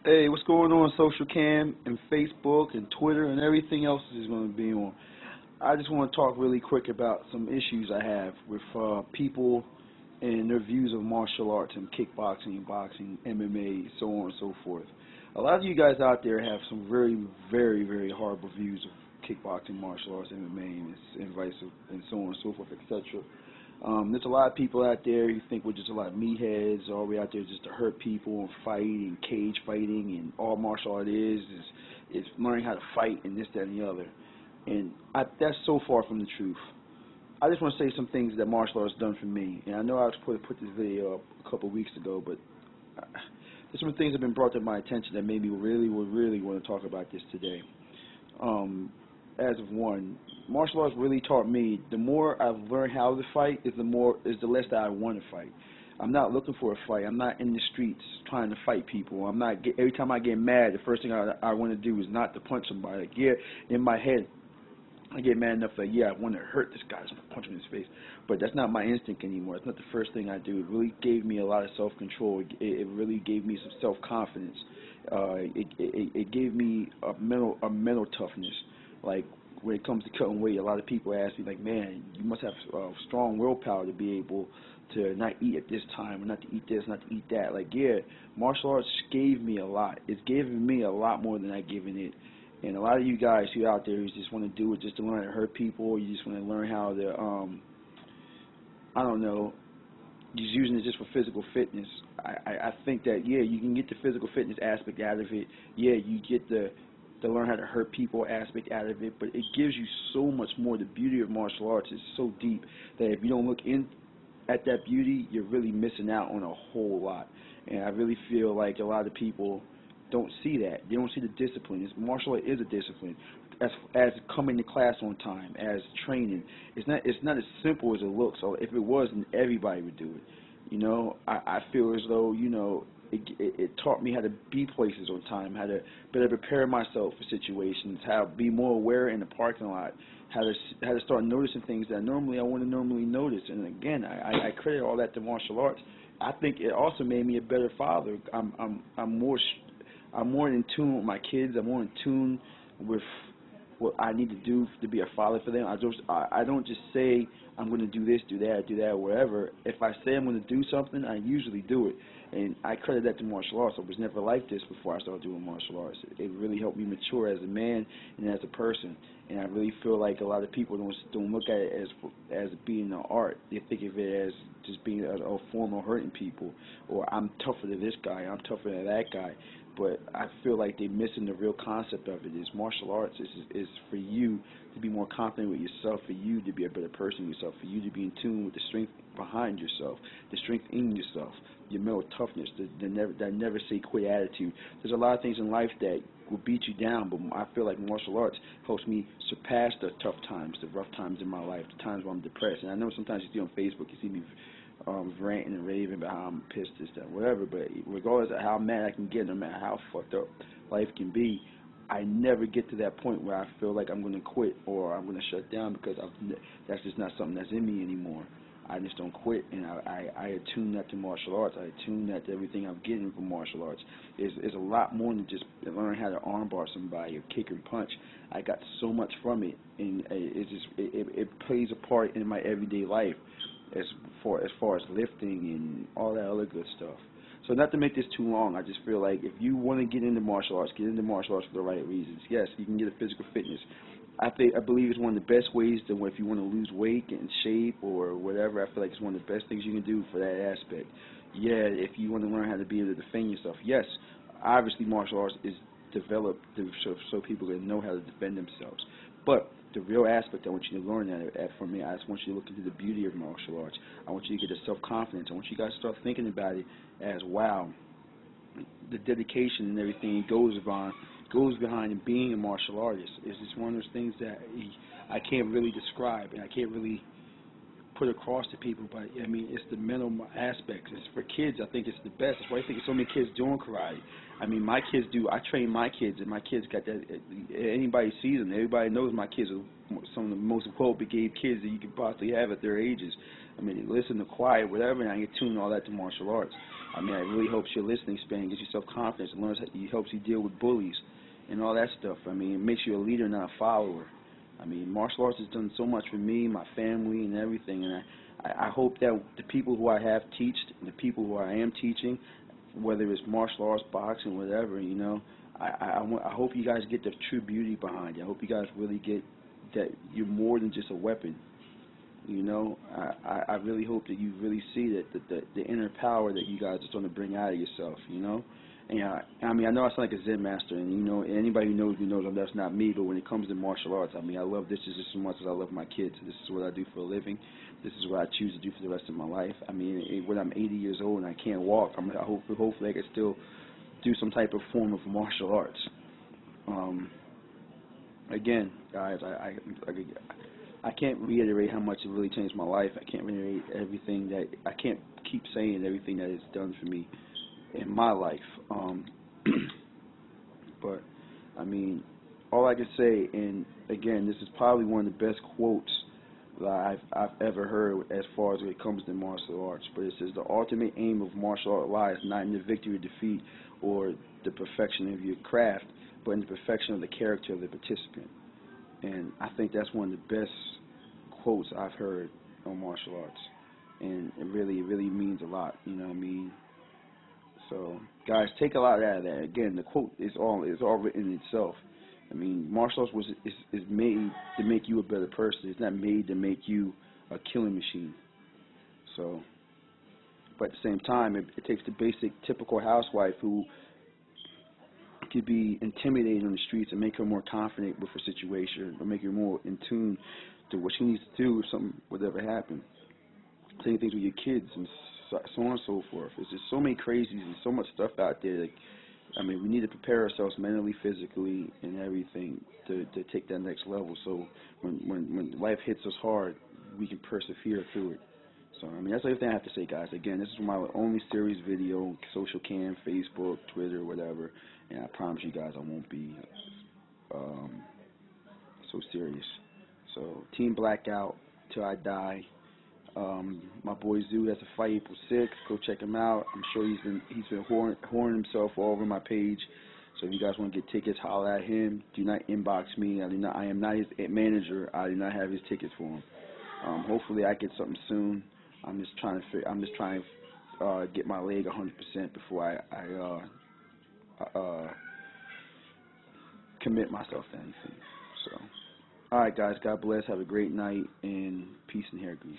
Hey, what's going on, Social Cam and Facebook and Twitter and everything else is going to be on. I just want to talk really quick about some issues I have with people and their views of martial arts and kickboxing, boxing, MMA, so on and so forth. A lot of you guys out there have some very, very, very horrible views of kickboxing, martial arts, MMA, and vice and so on and so forth, etc. There's a lot of people out there who think we're just a lot of meatheads, all we out there just to hurt people and fight and cage fighting, and all martial art is learning how to fight and this, that, and the other. And that's so far from the truth. I just want to say some things that martial arts done for me. And I know I was supposed to put this video up a couple of weeks ago, but there's some things that have been brought to my attention that made me really want to talk about this today. As of one, martial arts really taught me the more I've learned how to fight is the less that I want to fight. I'm not looking for a fight. I'm not in the streets trying to fight people. Every time I get mad, the first thing I want to do is not to punch somebody. Like, yeah, in my head, I get mad enough that, yeah, I want to hurt this guy, just punch him in his face. But that's not my instinct anymore. It's not the first thing I do. It really gave me a lot of self-control. It really gave me some self-confidence. It gave me a mental toughness. Like, when it comes to cutting weight, a lot of people ask me, like, man, you must have strong willpower to be able to not eat at this time, or not to eat this, not to eat that. Like, yeah, martial arts gave me a lot. It's given me a lot more than I've given it. And a lot of you guys who are out there who just want to do it just to learn how to hurt people, or you just want to learn how to, I don't know, just using it just for physical fitness. I think that, yeah, you can get the physical fitness aspect out of it. Yeah, you get the learn how to hurt people aspect out of it, but it gives you so much more. The beauty of martial arts is so deep that if you don't look in at that beauty, you're really missing out on a whole lot. And I really feel like a lot of people don't see that. They don't see the discipline. Martial art is a discipline. As coming to class on time, as training, it's not as simple as it looks. So if it was, then everybody would do it. I feel as though it taught me how to be places on time, how to better prepare myself for situations, how to be more aware in the parking lot, how to start noticing things that I wouldn't normally notice. And again, I credit all that to martial arts. I think it also made me a better father. I'm more in tune with my kids. I'm more in tune with what I need to do to be a father for them. I don't just say I'm going to do this, do that, whatever. If I say I'm going to do something, I usually do it. And I credit that to martial arts. I was never like this before I started doing martial arts. It really helped me mature as a man and as a person. And I really feel like a lot of people don't look at it as being an art. They think of it as just being a form of hurting people, or I'm tougher than this guy, I'm tougher than that guy. But I feel like they're missing the real concept of it. Is martial arts is for you to be more confident with yourself, for you to be a better person with yourself, for you to be in tune with the strength behind yourself, the strength in yourself, your mental toughness, that never say quit attitude. There's a lot of things in life that will beat you down, but I feel like martial arts helps me surpass the tough times, the rough times in my life, the times when I'm depressed. And I know sometimes you see on Facebook, you see me ranting and raving about how I'm pissed, this, that, whatever, but regardless of how mad I can get, no matter how fucked up life can be, I never get to that point where I feel like I'm going to quit or I'm going to shut down, because that's just not something that's in me anymore. I just don't quit, and I attune that to martial arts. I attune that to everything I'm getting from martial arts. It's a lot more than just learning how to armbar somebody or kick and punch. I got so much from it, and it plays a part in my everyday life as far as lifting and all that other good stuff. So not to make this too long, I just feel like if you want to get into martial arts, get into martial arts for the right reasons. Yes, you can get a physical fitness. I believe it's one of the best ways to, if you want to lose weight, get in shape, or whatever. I feel like it's one of the best things you can do for that aspect. Yeah, if you want to learn how to be able to defend yourself. Yes, obviously martial arts is developed so people can know how to defend themselves. But the real aspect I want you to learn from me, I just want you to look into the beauty of martial arts. I want you to get the self-confidence. I want you guys to start thinking about it as, wow, the dedication and everything goes behind being a martial artist. It's just one of those things that I can't really describe, and I can't really put across to people, but I mean, it's the mental aspects. It's for kids. I think it's the best. That's why I think so many kids doing karate. I mean, my kids do. I train my kids, and my kids got that. Anybody sees them. Everybody knows my kids are some of the most well-behaved kids that you could possibly have at their ages. I mean, they listen to quiet, whatever, and I get tuned all that to martial arts. I mean, it really helps your listening span, gives you self-confidence, and it helps you deal with bullies and all that stuff. I mean, it makes you a leader, not a follower. I mean, martial arts has done so much for me, my family, and everything, and I hope that the people who I have taught, and the people who I am teaching, whether it's martial arts, boxing, whatever, you know, I hope you guys get the true beauty behind it. I hope you guys really get that you're more than just a weapon. You know, I really hope that you really see that the inner power that you guys are trying to bring out of yourself. You know, and I mean, I know I sound like a Zen master, and you know, anybody who knows me knows that's not me. But when it comes to martial arts, I mean, I love this just as much as I love my kids. This is what I do for a living. This is what I choose to do for the rest of my life. I mean, when I'm 80 years old and I can't walk, hopefully I can still do some type of form of martial arts. Again, guys, I can't reiterate how much it really changed my life. I can't reiterate everything that I can't keep saying everything that it's done for me in my life. But I mean, all I can say, and again, this is probably one of the best quotes that I've ever heard as far as when it comes to martial arts. But it says the ultimate aim of martial art lies not in the victory or defeat or the perfection of your craft, but in the perfection of the character of the participant. And I think that's one of the best quotes I've heard on martial arts, and it really means a lot. You know what I mean? So, guys, take a lot out of that. Again, the quote is all written in itself. I mean, martial arts is made to make you a better person. It's not made to make you a killing machine. So, but at the same time, it takes the basic, typical housewife who could be intimidated on the streets and make her more confident with her situation, or make her more in tune to what she needs to do if something would ever happen. Same things with your kids and so on and so forth. There's just so many crazies and so much stuff out there. Like, I mean, we need to prepare ourselves mentally, physically, and everything to take that next level. So when life hits us hard, we can persevere through it. So, I mean, that's everything I have to say, guys. Again, this is my only serious video, social cam, Facebook, Twitter, whatever. And I promise you guys I won't be so serious. So, Team Blackout, till I die. My boy Zoo has a fight April 6th. Go check him out. I'm sure he's been whoring himself all over my page. So if you guys want to get tickets, holler at him. Do not inbox me. I am not his manager. I do not have his tickets for him. Hopefully I get something soon. I'm just trying to get my leg 100% before I commit myself to anything. So, all right, guys. God bless. Have a great night, and peace and hair grease.